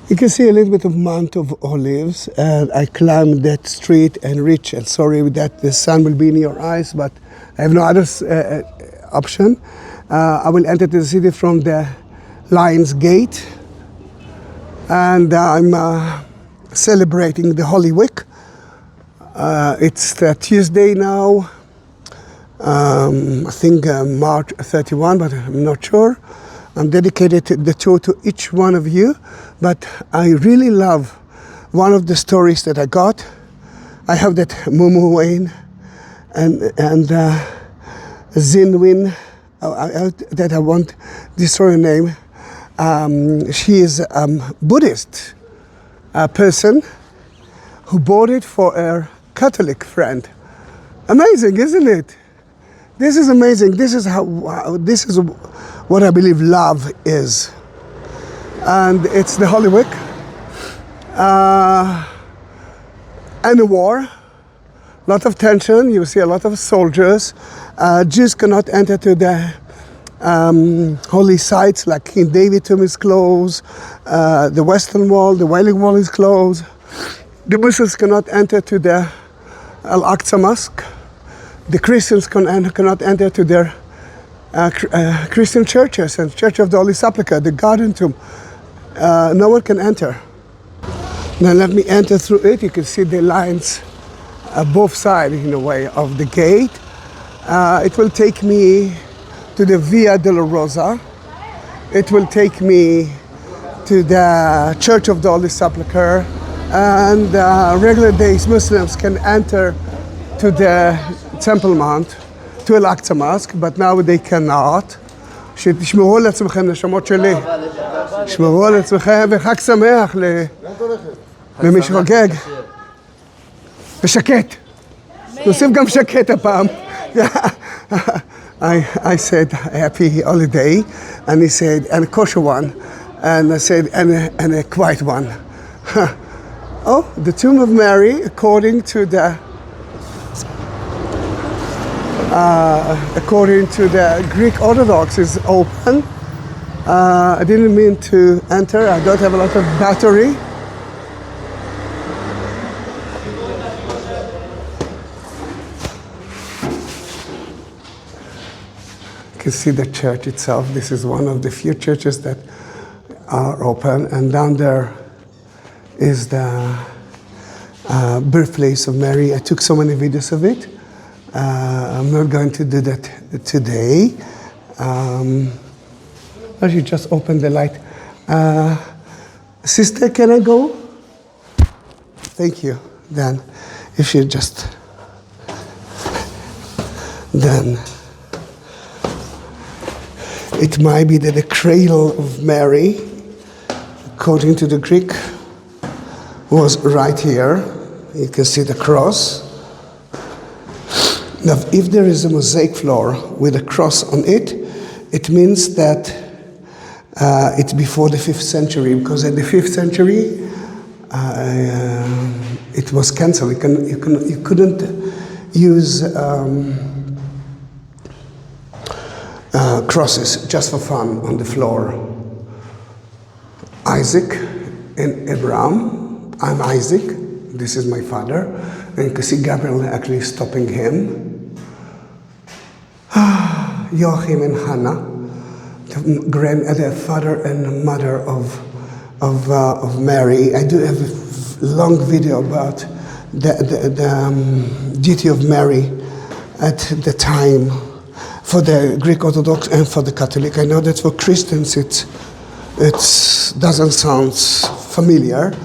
You can see a little bit of Mount of Olives, and I climbed that street and reached, and sorry that the sun will be in your eyes, but I have no other option. I will enter the city from the Lion's Gate, and I'm celebrating the Holy Week. It's Tuesday now, I think March 31, but I'm not sure. I'm dedicated the tour to each one of you, but I really love one of the stories that I got. I have that Mumu Wayne and Zinwin, that I want this story name. She is a Buddhist person who bought it for her Catholic friend. Amazing, isn't it? This is amazing. This is what I believe love is. And it's the Holy Week. And a war. Lot of tension. You see a lot of soldiers. Jews cannot enter to the holy sites, like King David tomb is closed. The Western Wall, the Wailing Wall is closed. The Muslims cannot enter to the Al-Aqsa Mosque. The Christians cannot enter to their Christian churches and Church of the Holy Sepulchre, the Garden Tomb. No one can enter. Now let me enter through it. You can see the lines both sides, in a way, of the gate. It will take me to the Via Dolorosa. It will take me to the Church of the Holy Sepulchre. And regular days, Muslims can enter to the Temple Mount, to Al-Aqsa Mosque, but now they cannot. שתשמרו על עצמכם, נשמות שלי. תשמרו על עצמכם וחג שמח למי שחוגג. ושקט. נוסיף גם שקט הפעם. I said happy holiday, and he said, and a kosher one, and I said, and a quiet one. Oh, the tomb of Mary, according to the Greek Orthodox, is open. I didn't mean to enter. I don't have a lot of battery. You can see the church itself. This is one of the few churches that are open, and down there is the birthplace of Mary. I took so many videos of it. I'm not going to do that today. I should just open the light. Sister, can I go? Thank you. Then, if you just... Then, it might be that the cradle of Mary, according to the Greek, was right here. You can see the cross. Now, if there is a mosaic floor with a cross on it, it means that it's before the 5th century, because in the 5th century, it was cancelled. You couldn't use crosses just for fun on the floor. Isaac and Abraham. I'm Isaac. This is my father. And you can see Gabriel actually stopping him. Joachim and Hannah, the father and mother of Mary. I do have a long video about the duty of Mary at the time for the Greek Orthodox and for the Catholic. I know that for Christians it doesn't sound familiar.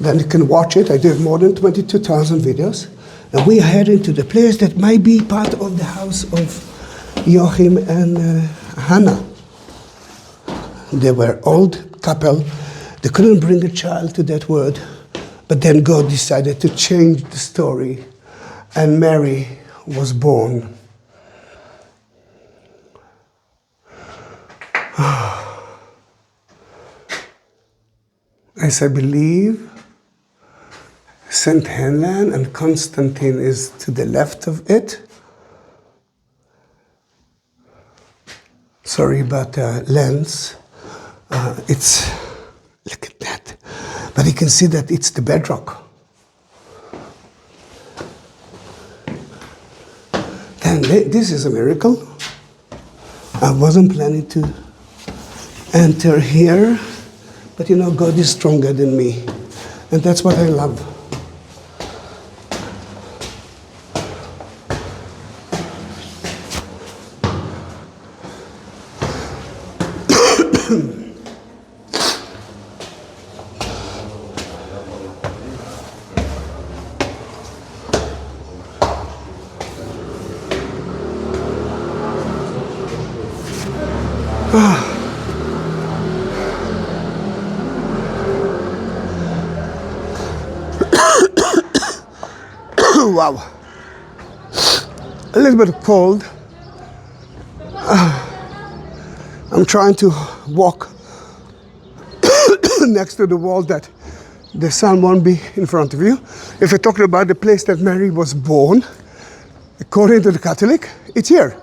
Then you can watch it. I do have more than 22,000 videos. And we are heading to the place that might be part of the house of Joachim and Hannah. They were old couple. They couldn't bring a child to that world. But then God decided to change the story. And Mary was born. As I believe, St. Helen and Constantine is to the left of it. Sorry about the lens. Look at that. But you can see that it's the bedrock. And this is a miracle. I wasn't planning to enter here, but you know, God is stronger than me. And that's what I love. Wow, a little bit cold. I'm trying to walk next to the wall that the sun won't be in front of you. If we're talking about the place that Mary was born, according to the Catholic, it's here.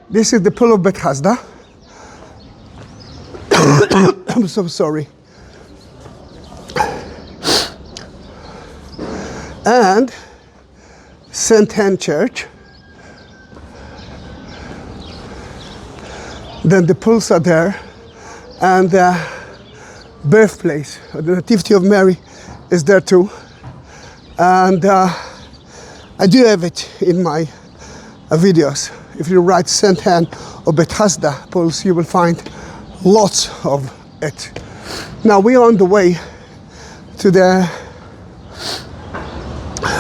This is the pool of Bethesda. I'm so sorry. And St. Anne Church. Then the pools are there, and the birthplace, the Nativity of Mary, is there too. And I do have it in my videos. If you write St. Anne or Bethesda pools, you will find lots of it. Now we are on the way to the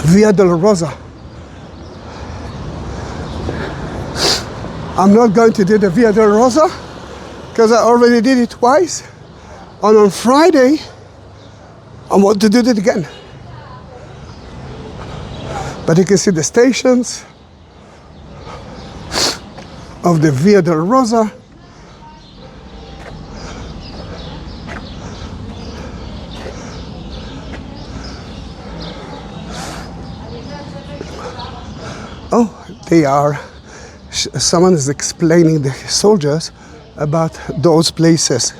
Via Dolorosa. I'm not going to do the Via Dolorosa because I already did it twice. And on Friday, I want to do it again. But you can see the stations of the Via Dolorosa. Oh, they are. Someone is explaining the soldiers about those places.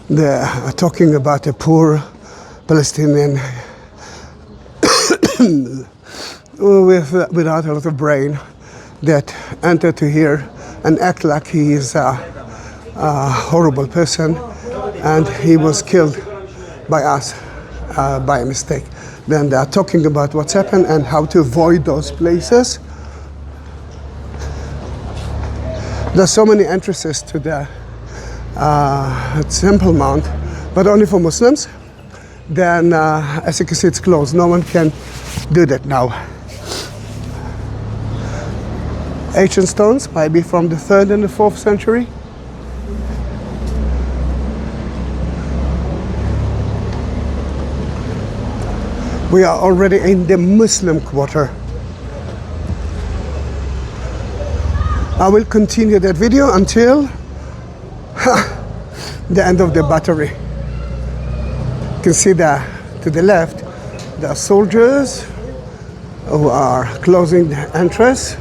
They're talking about a poor Palestinian without a lot of brain that entered to here and act like he is a horrible person, and he was killed by us by a mistake. Then they are talking about what's happened and how to avoid those places. There's so many entrances to the Temple Mount, but only for Muslims. Then, as you can see, it's closed. No one can do that now. Ancient stones, maybe from the 3rd and the 4th century. We are already in the Muslim quarter. I will continue that video until the end of the battery. You can see that to the left, there are soldiers who are closing the entrance.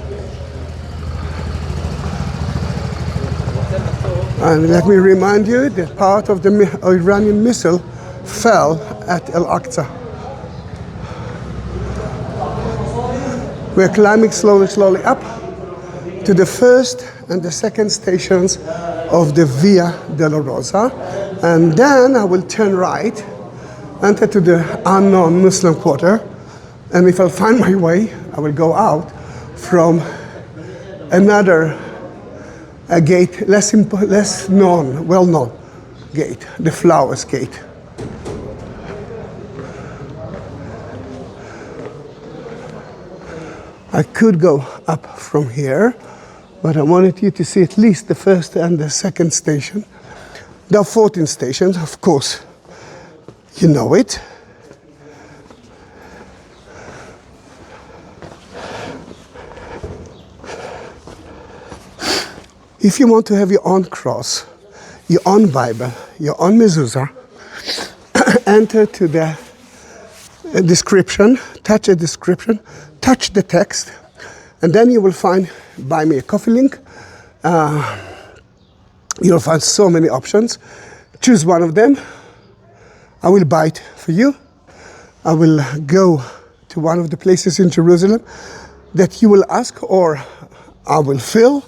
And let me remind you that part of the Iranian missile fell at Al-Aqsa. We're climbing slowly up to the first and the second stations of the Via Dolorosa. And then I will turn right, enter to the unknown Muslim quarter. And if I'll find my way, I will go out from another a gate, well-known gate, the Flowers Gate. I could go up from here, but I wanted you to see at least the first and the second station. There are 14 stations, of course, you know it. If you want to have your own cross, your own Bible, your own mezuzah, enter to the a description, touch a description, touch the text, and then you will find Buy Me a Coffee link. You'll find so many options. Choose one of them. I will buy it for you. I will go to one of the places in Jerusalem that you will ask, or I will fill,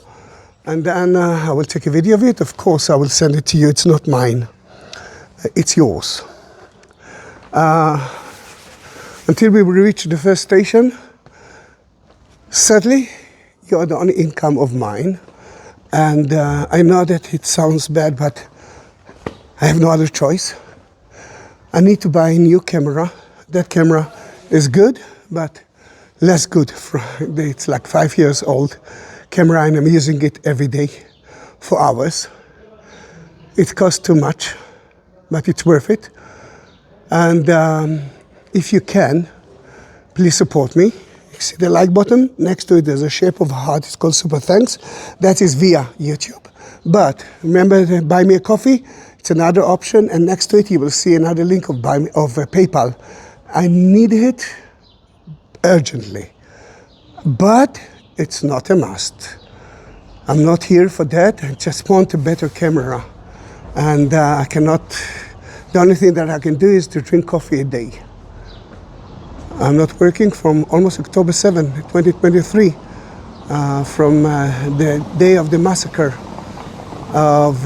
and then I will take a video of it. Of course, I will send it to you. It's not mine. It's yours. Until we reach the first station, sadly, you are the only income of mine. And I know that it sounds bad, but I have no other choice. I need to buy a new camera. That camera is good, but less good. It's like 5 years old camera, and I'm using it every day for hours. It costs too much, but it's worth it. And if you can, please support me. You see the like button? Next to it there's a shape of a heart. It's called Super Thanks. That is via YouTube. But remember to buy me a coffee. It's another option. And next to it you will see another link of PayPal. I need it urgently. But it's not a must. I'm not here for that. I just want a better camera. And I cannot... The only thing that I can do is to drink coffee a day. I'm not working from almost October 7, 2023, from the day of the massacre of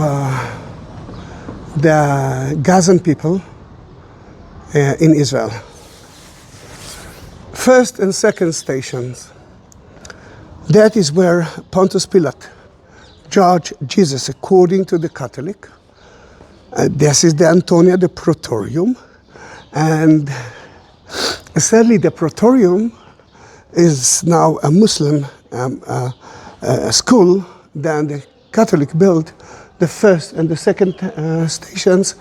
the Gazan people in Israel. First and second stations. That is where Pontius Pilate judged Jesus according to the Catholic. This is the Antonia, the Praetorium, and sadly the Praetorium is now a Muslim school. Then the Catholic built the first and the second stations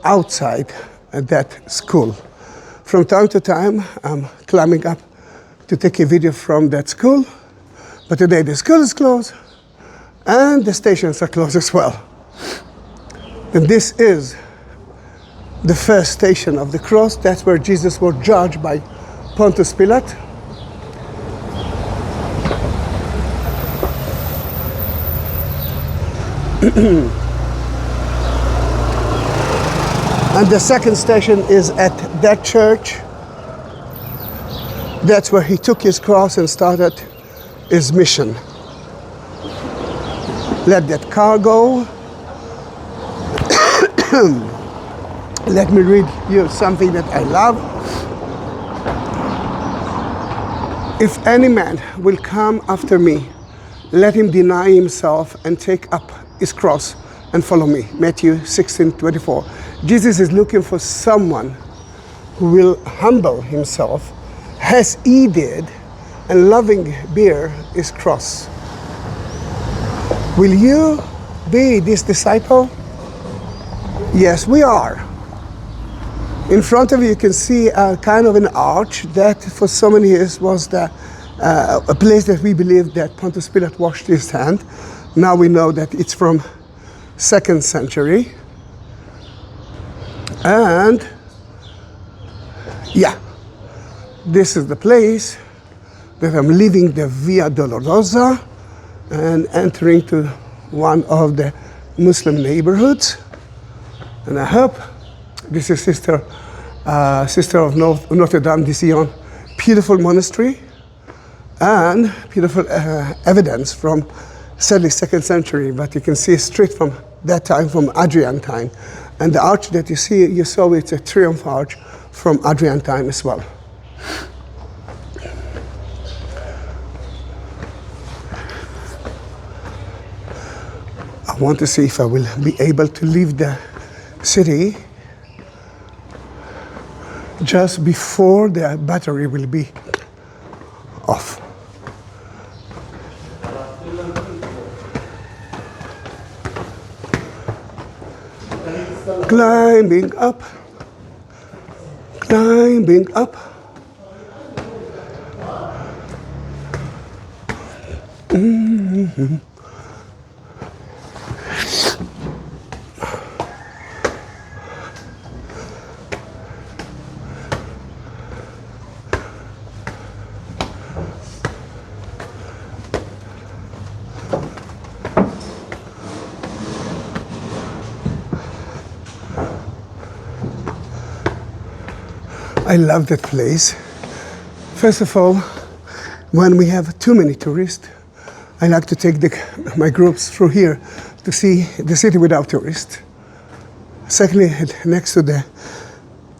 outside that school. From time to time I'm climbing up to take a video from that school, but today the school is closed and the stations are closed as well. And this is the first station of the cross. That's where Jesus was judged by Pontius Pilate. And the second station is at that church. That's where he took his cross and started his mission. Let that car go. Let me read you something that I love. If any man will come after me, let him deny himself and take up his cross and follow me. Matthew 16:24. Jesus is looking for someone who will humble himself as he did and loving bear his cross. Will you be this disciple? Yes, we are. In front of you, you can see a kind of an arch that for so many years was a place that we believe that Pontius Pilate washed his hand. Now we know that it's from 2nd century. And yeah, this is the place that I'm leaving the Via Dolorosa and entering to one of the Muslim neighborhoods. And I hope this is Sister of Notre Dame de Sion, beautiful monastery and beautiful evidence from sadly 2nd century, but you can see a street from that time, from Adrian time. And the arch that you saw, it's a triumph arch from Adrian time as well. I want to see if I will be able to leave the city just before the battery will be off. Climbing up, climbing up. Mm-hmm. I love that place. First of all, when we have too many tourists, I like to take my groups through here to see the city without tourists. Secondly, next to the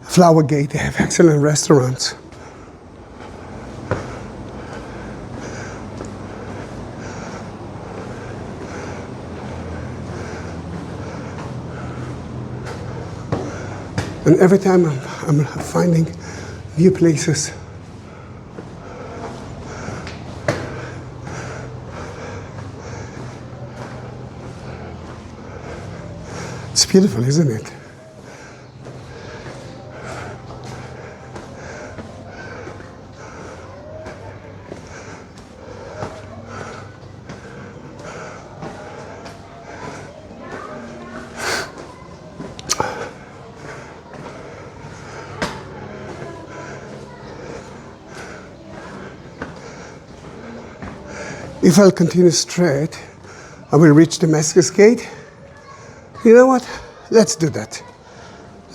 Flower Gate, they have excellent restaurants. And every time I'm finding new places. It's beautiful, isn't it? If I'll continue straight, I will reach Damascus Gate. You know what? Let's do that.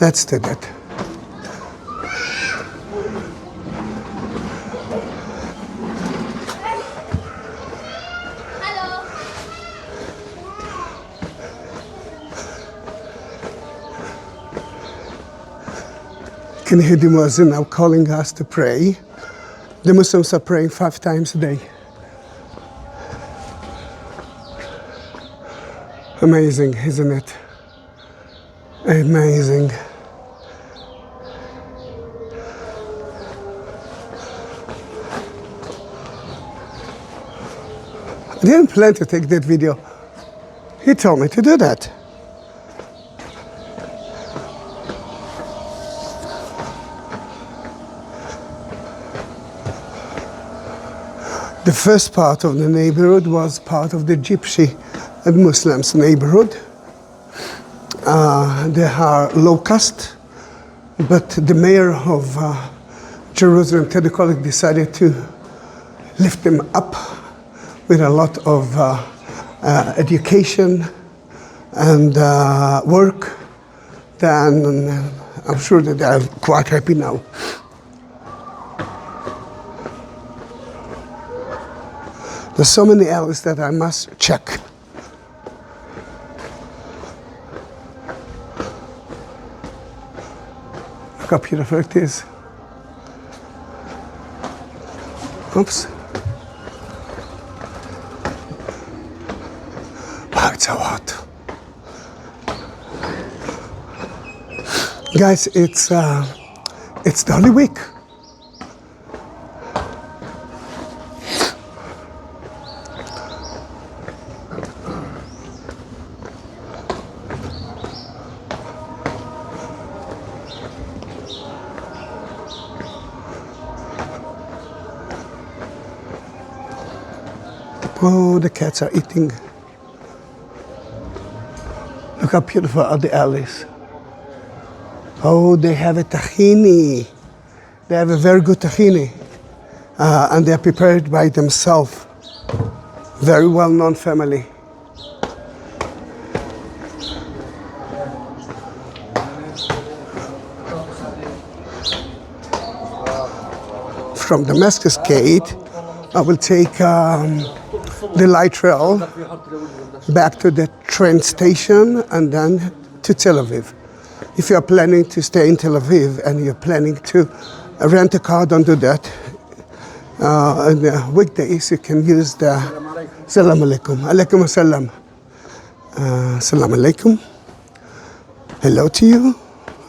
Let's do that. Hello. Can you hear the Muezzin now calling us to pray? The Muslims are praying 5 times a day. Amazing, isn't it? Amazing. I didn't plan to take that video. He told me to do that. The first part of the neighborhood was part of the Gypsy and Muslims neighborhood. They are low caste, but the mayor of Jerusalem, Ted Kollek, decided to lift them up with a lot of education and work. Then I'm sure that they are quite happy now. There's so many areas that I must check. Look how beautiful it is. Oops. Wow, it's so hot. Guys, it's the Holy Week. Oh, the cats are eating. Look how beautiful are the alleys. Oh, they have a tahini. They have a very good tahini. And they are prepared by themselves. Very well-known family. From Damascus Gate, I will take the light rail back to the train station and then to Tel Aviv. If you are planning to stay in Tel Aviv and you're planning to rent a car, don't do that. On the weekdays, you can use the Salam alaikum. Alaikum assalam. Salam alaikum. Hello to you.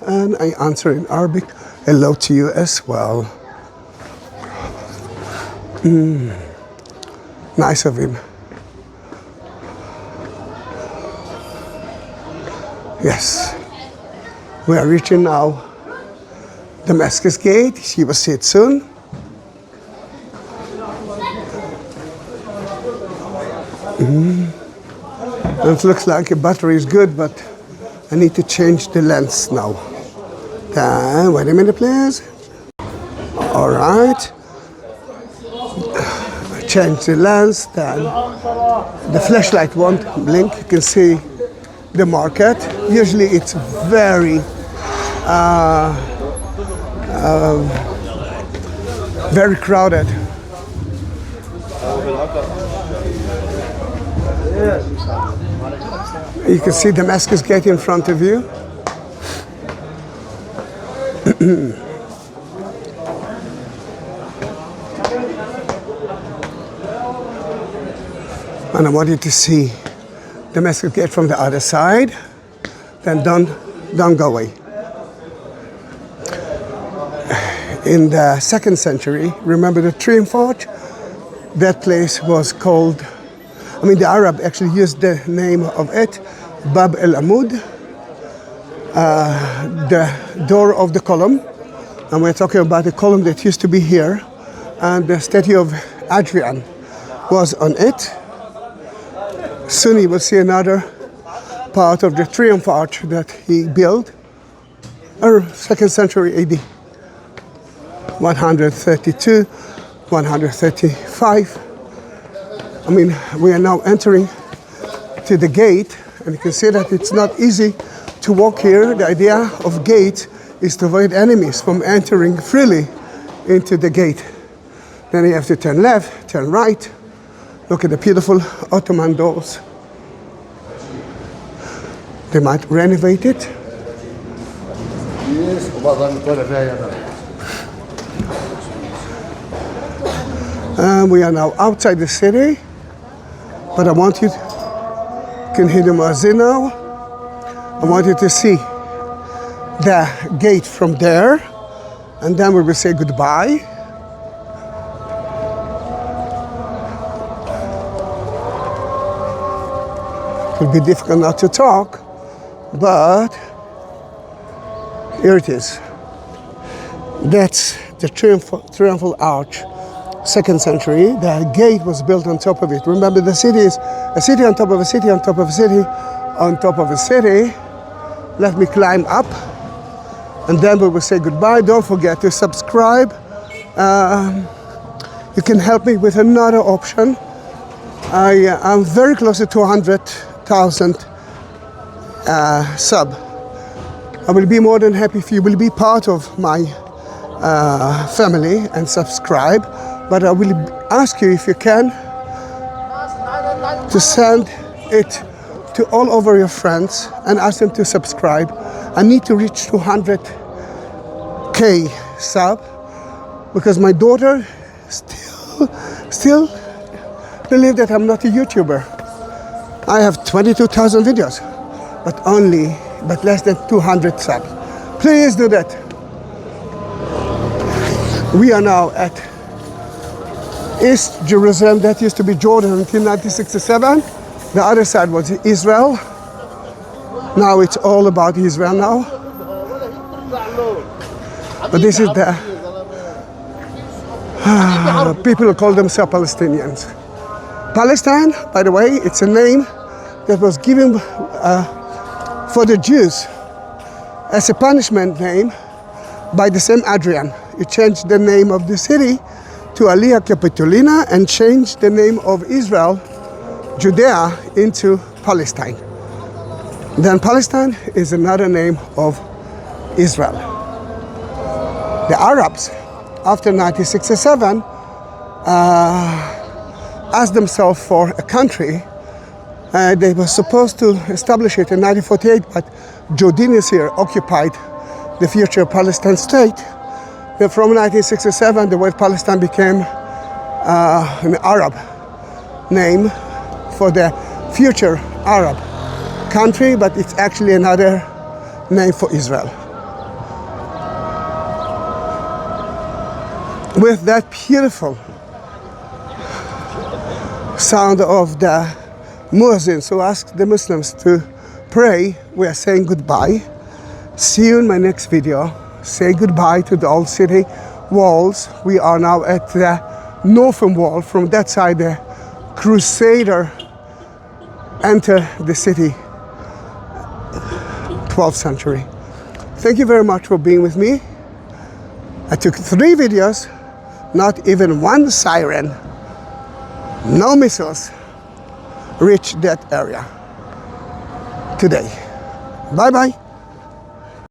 And I answer in Arabic. Hello to you as well. Nice of him. Yes. We are reaching now Damascus Gate. She will see it soon. It looks like the battery is good, but I need to change the lens now. Wait a minute, please. All right. Change the lens, then the flashlight won't blink. You can see the market. Usually it's very very crowded. You can see Damascus Gate in front of you. And I want you to see Damascus Gate from the other side. Then don't go away. In the 2nd century, remember the Triumph Arch? That place was called, the Arab actually used the name of it, Bab el Amud, the door of the column. And we're talking about the column that used to be here, and the statue of Adrian was on it. Soon you will see another part of the Triumph Arch that he built, or 2nd century AD, 132, 135. We are now entering to the gate, and you can see that it's not easy to walk here. The idea of gate is to avoid enemies from entering freely into the gate. Then you have to turn left, turn right. Look at the beautiful Ottoman doors. They might renovate it. We are now outside the city, but I want you can hear the muezzin now. I want you to see the gate from there, and then we will say goodbye. It will be difficult not to talk, but here it is. That's the triumphal arch, 2nd century. The gate was built on top of it. Remember, the city is a city on top of a city on top of a city on top of a city. Let me climb up, and then we will say goodbye. Don't forget to subscribe. You can help me with another option. I'm very close to 200,000 sub. I will be more than happy if you will be part of my family and subscribe. But I will ask you, if you can, to send it to all over your friends and ask them to subscribe. I need to reach 200K sub, because my daughter still believe that I'm not a YouTuber. I have 22,000 videos, but less than 200 subs. Please do that. We are now at East Jerusalem. That used to be Jordan until 1967. The other side was Israel. Now it's all about Israel now. But this is the people who call themselves Palestinians. Palestine, by the way, it's a name that was given for the Jews as a punishment name by the same Adrian. He changed the name of the city to Aliyah Capitolina and changed the name of Israel, Judea, into Palestine. Then Palestine is another name of Israel. The Arabs, after 1967, asked themselves for a country. They were supposed to establish it in 1948, but Jordanians here occupied the future Palestine state. Then from 1967, the word Palestine became an Arab name for the future Arab country, but it's actually another name for Israel. With that beautiful sound of the muezzins who ask the Muslims to pray, we are saying goodbye. See you in my next video. Say goodbye to the old city walls. We are now at the northern wall. From that side, the Crusader entered the city, 12th century. Thank you very much for being with me. I took 3 videos, not even one siren, no missiles reached that area today. Bye-bye.